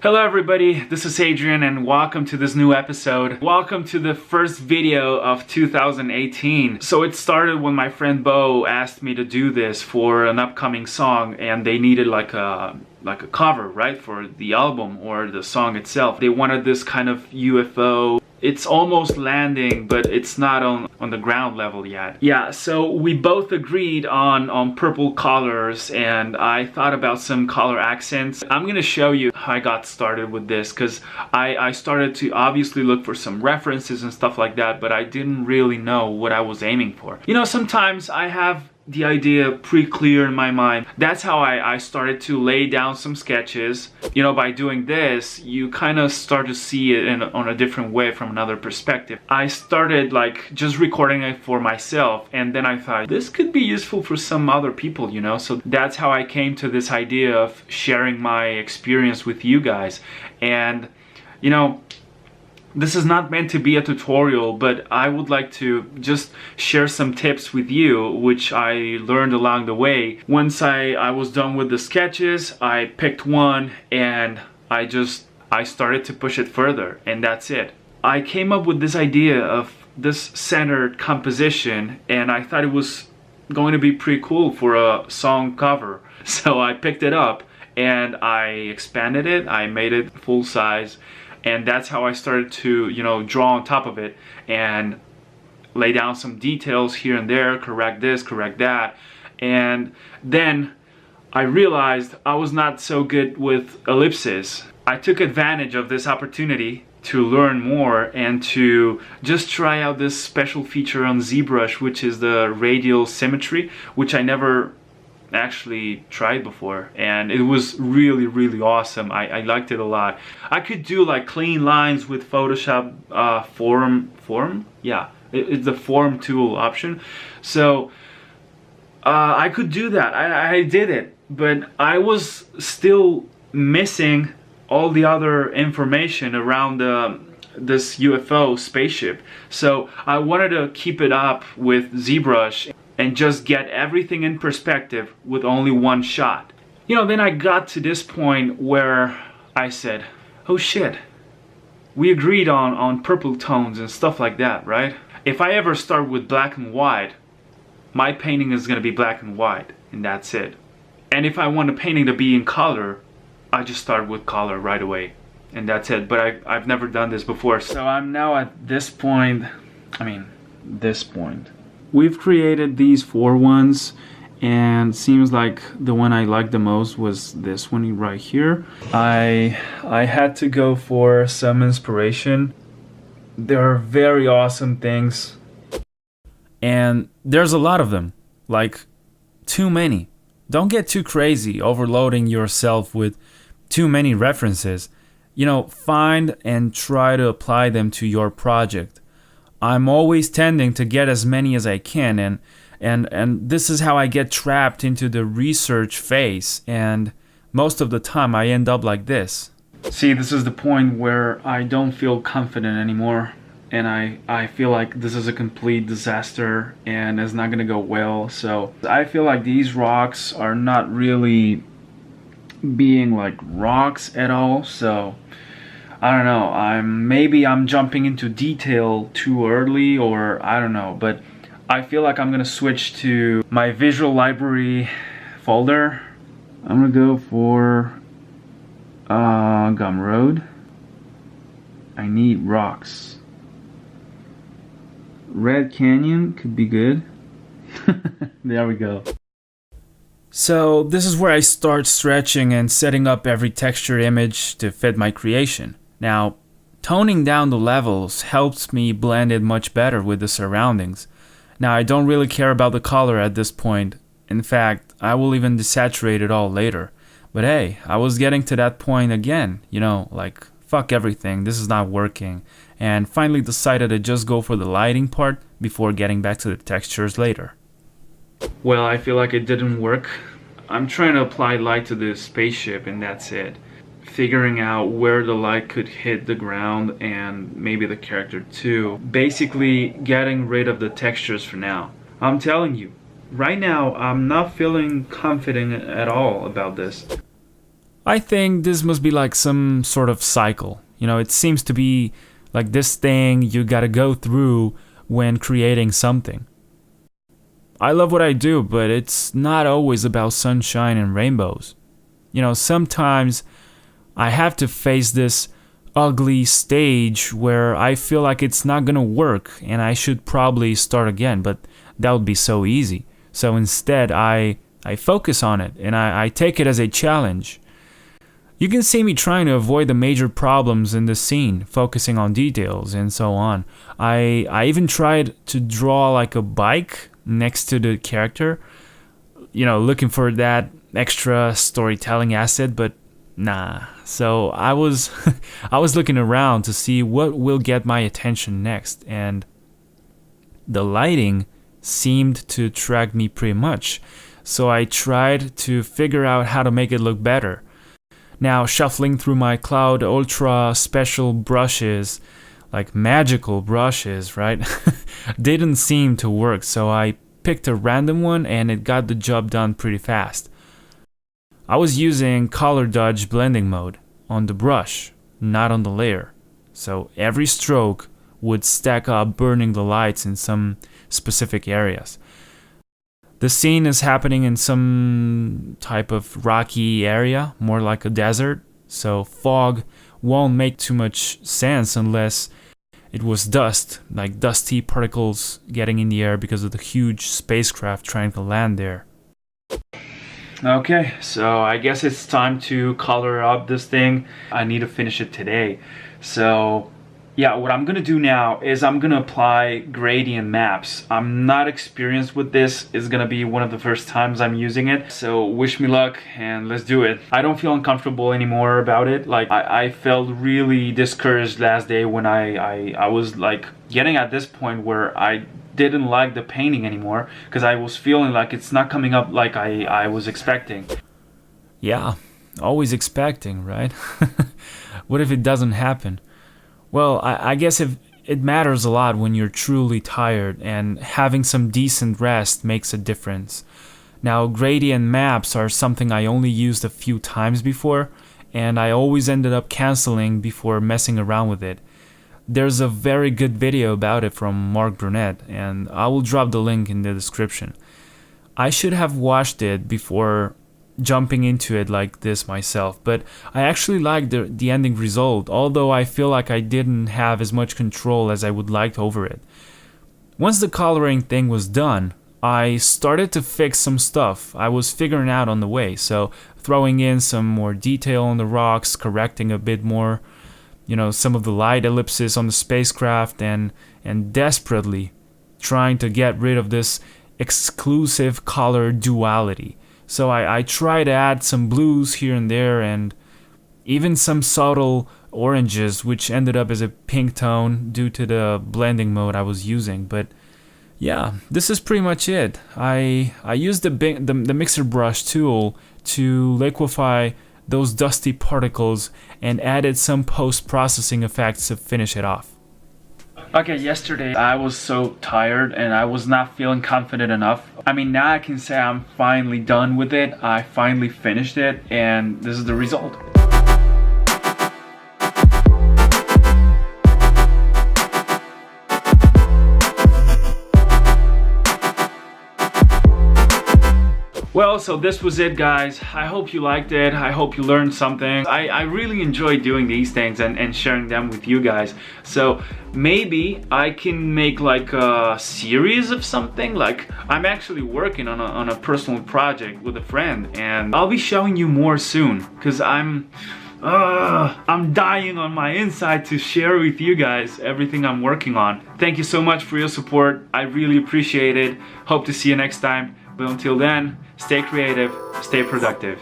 Hello everybody, this is Adrian and welcome to this new episode. Welcome to the first video of 2018. So it started when my friend Bo asked me to do this for an upcoming song and they needed like a cover, right, for the album or the song itself. They wanted this kind of UFO. It's almost landing, but it's not on the ground level yet. Yeah, so we both agreed on purple colors, and I thought about some color accents. I'm gonna show you how I got started with this, because I started to obviously look for some references and stuff like that, but I didn't really know what I was aiming for. You know, sometimes I have the idea pretty clear in my mind. That's how I started to lay down some sketches. You know, by doing this, you kind of start to see it on a different way from another perspective. I started like just recording it for myself, and then I thought this could be useful for some other people, you know. So that's how I came to this idea of sharing my experience with you guys. And you know, this is not meant to be a tutorial, but I would like to just share some tips with you, which I learned along the way. Once I was done with the sketches, I picked one and I started to push it further, and that's it. I came up with this idea of this centered composition, and I thought it was going to be pretty cool for a song cover. So I picked it up and I expanded it, I made it full size. And that's how I started to, you know, draw on top of it and lay down some details here and there, correct this, correct that. And then I realized I was not so good with ellipses. I took advantage of this opportunity to learn more and to just try out this special feature on ZBrush, which is the radial symmetry, which I never actually tried before, and it was really awesome. I liked it a lot. I could do like clean lines with Photoshop form, yeah, it's the form tool option. So I could do that. I did it, but I was still missing all the other information around this UFO spaceship. So I wanted to keep it up with ZBrush and just get everything in perspective with only one shot. You know, then I got to this point where I said, oh shit, we agreed on purple tones and stuff like that, right? If I ever start with black and white, my painting is gonna be black and white, and that's it. And if I want a painting to be in color, I just start with color right away, and that's it. But I've never done this before. So I'm now at this point, this point. We've created these 4 ones, and seems like the one I liked the most was this one right here. I had to go for some inspiration. There are very awesome things, and there's a lot of them, like too many. Don't get too crazy overloading yourself with too many references. You know, find and try to apply them to your project. I'm always tending to get as many as I can, and this is how I get trapped into the research phase, and most of the time I end up like this. See, this is the point where I don't feel confident anymore, and I feel like this is a complete disaster and it's not gonna go well. So I feel like these rocks are not really being like rocks at all. So I don't know, maybe I'm jumping into detail too early, or I don't know, but I feel like I'm gonna switch to my visual library folder. I'm gonna go for Gumroad. I need rocks. Red Canyon could be good. There we go. So this is where I start stretching and setting up every texture image to fit my creation. Now, toning down the levels helps me blend it much better with the surroundings. Now, I don't really care about the color at this point. In fact, I will even desaturate it all later. But hey, I was getting to that point again, you know, like, fuck everything, this is not working. And finally decided to just go for the lighting part before getting back to the textures later. Well, I feel like it didn't work. I'm trying to apply light to the spaceship, and that's it. Figuring out where the light could hit the ground and maybe the character too. Basically getting rid of the textures for now. I'm telling you, right now I'm not feeling confident at all about this. I think this must be like some sort of cycle. You know, it seems to be like this thing you gotta go through when creating something. I love what I do, but it's not always about sunshine and rainbows. You know, sometimes I have to face this ugly stage where I feel like it's not gonna work and I should probably start again, but that would be so easy. So instead, I focus on it and I take it as a challenge. You can see me trying to avoid the major problems in the scene, focusing on details and so on. I even tried to draw like a bike next to the character, you know, looking for that extra storytelling asset, but nah. So I was I was looking around to see what will get my attention next, and the lighting seemed to attract me pretty much. So I tried to figure out how to make it look better. Now, shuffling through my Cloud Ultra special brushes, like magical brushes, right, didn't seem to work, so I picked a random one and it got the job done pretty fast. I was using color dodge blending mode on the brush, not on the layer, so every stroke would stack up, burning the lights in some specific areas. The scene is happening in some type of rocky area, more like a desert, so fog won't make too much sense unless it was dust, like dusty particles getting in the air because of the huge spacecraft trying to land there. Okay, so I guess it's time to color up this thing. I need to finish it today. So yeah, what I'm gonna do now is I'm gonna apply gradient maps. I'm not experienced with this. It's gonna be one of the first times I'm using it. So wish me luck and let's do it. I don't feel uncomfortable anymore about it. Like I felt really discouraged last day when I was like getting at this point where I didn't like the painting anymore because I was feeling like it's not coming up like I was expecting. Yeah, always expecting, right? What if it doesn't happen? Well, I guess if it matters a lot when you're truly tired, and having some decent rest makes a difference. Now, gradient maps are something I only used a few times before, and I always ended up canceling before messing around with it. There's a very good video about it from Marc Brunet, and I will drop the link in the description. I should have watched it before jumping into it like this myself, but I actually liked the ending result, although I feel like I didn't have as much control as I would like over it. Once the coloring thing was done, I started to fix some stuff I was figuring out on the way, so throwing in some more detail on the rocks, correcting a bit more, you know, some of the light ellipses on the spacecraft, and desperately trying to get rid of this exclusive color duality. So I try to add some blues here and there and even some subtle oranges, which ended up as a pink tone due to the blending mode I was using. But yeah, this is pretty much it. I used the mixer brush tool to liquefy those dusty particles and added some post-processing effects to finish it off. Okay, yesterday I was so tired and I was not feeling confident enough. I mean, now I can say I'm finally done with it. I finally finished it and this is the result. Well, so this was it, guys. I hope you liked it. I hope you learned something. I really enjoy doing these things and sharing them with you guys. So maybe I can make like a series of something. Like I'm actually working on a personal project with a friend, and I'll be showing you more soon because I'm dying on my inside to share with you guys everything I'm working on. Thank you so much for your support. I really appreciate it. Hope to see you next time. But until then, stay creative, stay productive.